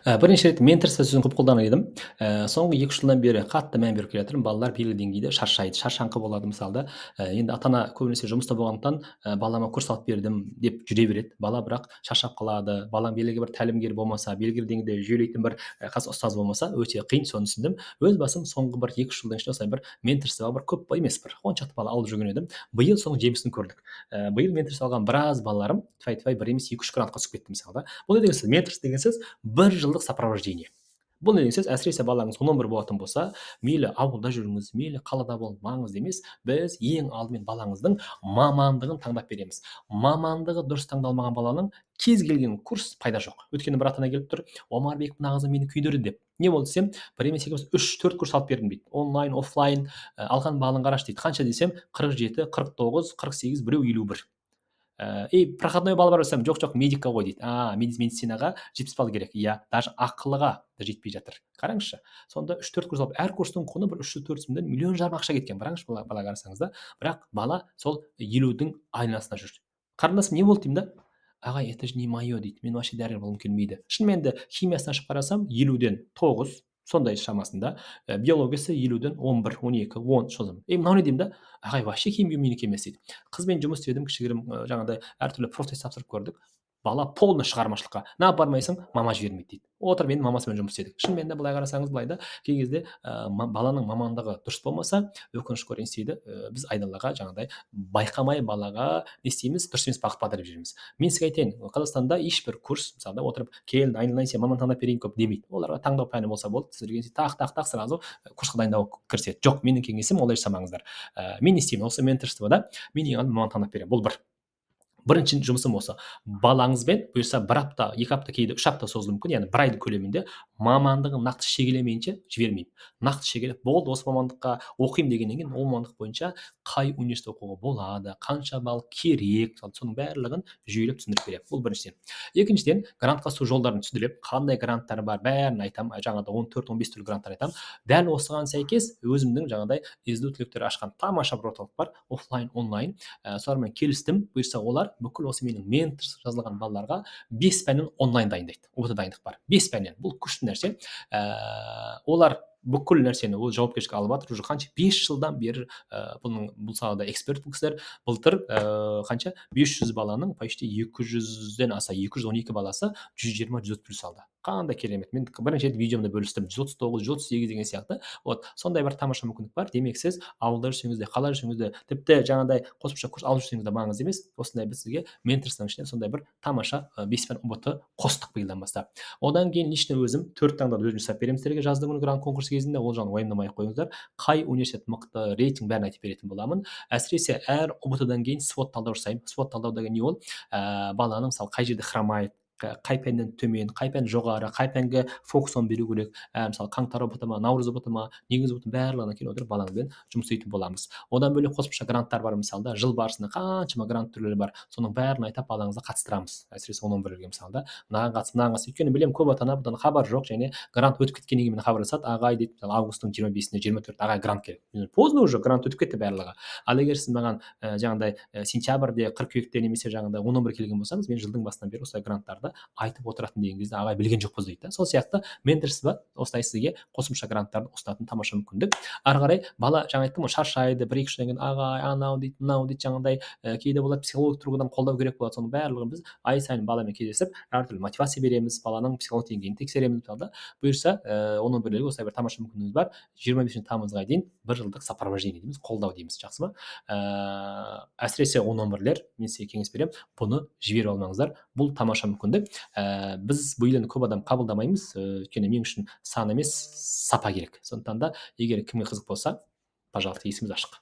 Бірінші рет менторство сөзін көп қолданар едім. Соңғы 2-3 жылдан бері қатты мән беріп келе жатырмын. Балалар белгілі деңгейде шаршайды, шаршаңқы болады мысалы да. Енді ата-ана көбінесе жұмыста болғандықтан, балама курс алып бердім деп жүре береді. Бала бірақ шаршап қалады. Балаң белгілі бір тәлімгер болмаса, белгілі деңгейде жүйелейтін бір ұстаз болмаса, өте қиын, соны түсіндім. Өз басым соңғы бір 2-3 жылдың ішінде осылай бір менторствоға бір көп емес, бір 10 шақты бала алып жүрген едім. Биыл соның жемісін көрдік. Биыл менторство алған біраз балаларым тфай-тфай бір емес 2-3 грантқа түсіп кетті мысалы да. Бұл не деген сөз? Менторство деген сөз бір жылдық сопровождение. Бұл не деген сөз? Әсіресе балаңыз 11 болатын болса, мейлі ауылда жүріңіз, мейлі қалада бол, маңызды емес. Біз ең алдымен балаңыздың мамандығын таңдап береміз. Мамандығы дұрыс таңдалмаған баланың кез келген курс пайда жоқ. Өйткені бір ата-ана келіп тұр, Омарбек мына қызым мені күйдірді деп. Не болды десем, бір емес екі емес 3-4 курс алып бердім дейді. Онлайн, офлайн, алған балын қарашы дейді. Қанша десем, 47, 49, 48, біреу 51. Проходной балл бар десем, жоқ медика ғой дейді. Медицинаға 70 балл керек. Иә, даже ақылыға да жетпей жатыр. Қараңызшы. Сонда 3-4 курс алып, әр курстың құны бір 300-400 мыңнан миллион жарым ақша кеткен. Қараңызшы, бала қарасаңыз да. Бірақ бала сол 50-дің айналасында жүр. Қарындасым не болды деймін да? Ағай, это же не мое дейді. Мен вообще дәрігер болғым келмейді. Шынымен де химиясын ашып қарасам, 50-ден 9, сондай шамасында. Биологиясы 50-ден 11, 12, 10 шозым. Мынау не деймін да? Ағай, вообще химия менікі емес дейді. Қызбен жұмыс істедім, кішігірім жаңағыдай әртүрлі профтест тапсырып көрдік. Бала полный шығармашылыққа. Неғып бармайсың? Мама жібермейді дейді. Отырып енді мамасымен жұмыс істедік. Шынымен де былай қарасаңыз, былай да кей кезде баланың мамандығы дұрыс болмаса, өкінішке орай не істейді, біз айналаға жаңағыдай байқамай балаға не істейміз, дұрыс емес бағыт бағдар береміз. Мен сізге айтайын, Қазақстанда ешбір курс, мысалы отырып, кел, айналайын, сен маман таңдап берейін көп демейді. Оларға таңдау пәні болса болды, сіздерге тақ сразу курсқа дайындауға кіріседі. Жоқ, менің кеңесім олай жасамаңыздар. Мен не істеймін? Осы менторствода мен ең алдымен маман таңдап беремін. Бұл бір. Бірінші жұмысым осы. Балаңызбен бұйырса 1 апта, 2 апта, кейде 3 апта созылуы мүмкін, яғни 1 айдың көлемінде мамандығын нақты шегелемейінше жібермеймін. Нақты шегелеп, болды осы мамандыққа оқимын дегеннен кейін, ол мамандық бойынша қай университетте оқуға болады, қанша балл керек, соның барлығын жүйелеп түсіндіріп беремін. Бұл біріншіден. Екіншіден, грантқа түсу жолдарын түсіндіріп, қандай гранттар бар, бәрін айтамын. Жаңағыда 14-15 түрлі гранттар айтамын. Дәл осыған сәйкес өзімнің жаңағыдай іздеу түлектері ашқан тамаша бір орталық бар, офлайн, онлайн. Солармен келістім. Бұйырса олар бүкіл осы менің менторство жазылған балаларға 5 пәннен онлайн дайындайды. ОБТ дайындық бар. 5 пәннен. Бұл күшті нәрсе. Олар бүкіл нәрсені ол жауапкершілік алып жатыр. Уже қанша 5 жылдан бері бұл салада эксперт бұл кісілер. Былтыр қанша 500 баланың почти 200-ден аса 212 баласы 120-130 плюс алды. Қандай керемет. Мен бірінші рет видеомда бөлістім. 139, 138 деген сияқты. Вот сондай бір тамаша мүмкіндік бар. Демек сіз ауылда жүрсеңіз де, қалада жүрсеңіз де, тіпті жаңағыдай қосымша курс алып жүрсеңіз де маңызды емес. Осындай біз сізге менторствоның ішінен сондай бір тамаша 5 пән ұбт қостық биылдан бастап. Одан кейін лично өзім 4 таңдауды өзім жасап беремін сіздерге жаздың күні грант конкурсы кезінде. Ол жағын уайымдамай ақ қойыңыздар. Қай университет мықты, рейтинг бәрін айтып беретін боламын. Әсіресе әр ұбт-дан кейін свод талдау жасаймын. Свод талдау деген не ол? Баланың мысалы қай жерде хромайды, қай пәннен төмен, қай пән жоғары, қай пәнге фокусын беру керек. Мысалы қаңтар ұбт ма, наурыз ұбт ма, негізгі ұбт барлығына келіп отырып балаңызбен жұмыс істейтін боламыз. Одан бөлек қосымша гранттар бар, мысалы да жыл барысында қаншама грант түрлері бар. Соның бәрін айтып балаңызды қатыстырамыз. Әсіресе 11-ге мысалы да мынаған қатыс. Өйткені білемін, көп ата-ана бұдан хабар жоқ, және грант өтіп кеткеннен кейін хабарласады. Ағай дейді, августтың 25-інде, 24 ағай грант керек. Поздно уже, грант өтіп кетті барлығы. Ал егер сіз маған жаңағыдай сентябрьде, қыркүйекте немесе жаңағыдай 11 келген болсаңыз, мен жылдың басынан бері осылай гранттарды айтып отыратын деген кезде ағай білген жоқпыз дейді. Сол сияқты менторство осылай сізге қосымша гранттарды ұсынатын тамаша мүмкіндік. Ары қарай бала жаңа айттым ғой, шаршайды, 1-2 жылдан кейін ағай анау дейді, мынау дейді, жаңағыдай кейде болады психологиялық тұрғыдан қолдау керек болады. Соның барлығын біз ай сайын баламен кездесіп, әртүрлі мотивация береміз, баланың психологиялық деңгейін тексереміз мысалы да. Бұйырса, оның бірлігі осылай бір тамаша мүмкіндігіміз бар. 25 тамызға дейін 1 жылдық сопровождение дейміз, қолдау дейміз, жақсы ма? Әсіресе 11-лер, мен сізге кеңес беремін, бұны жіберіп алмаңыздар. Бұл тамаша мүмкіндік. Біз биыл енді көп адам қабылдамаймыз, өйткені мен үшін сан емес, сапа керек. Сондықтан да егер кімге қызық болса, пожалуйста, есіміз ашық.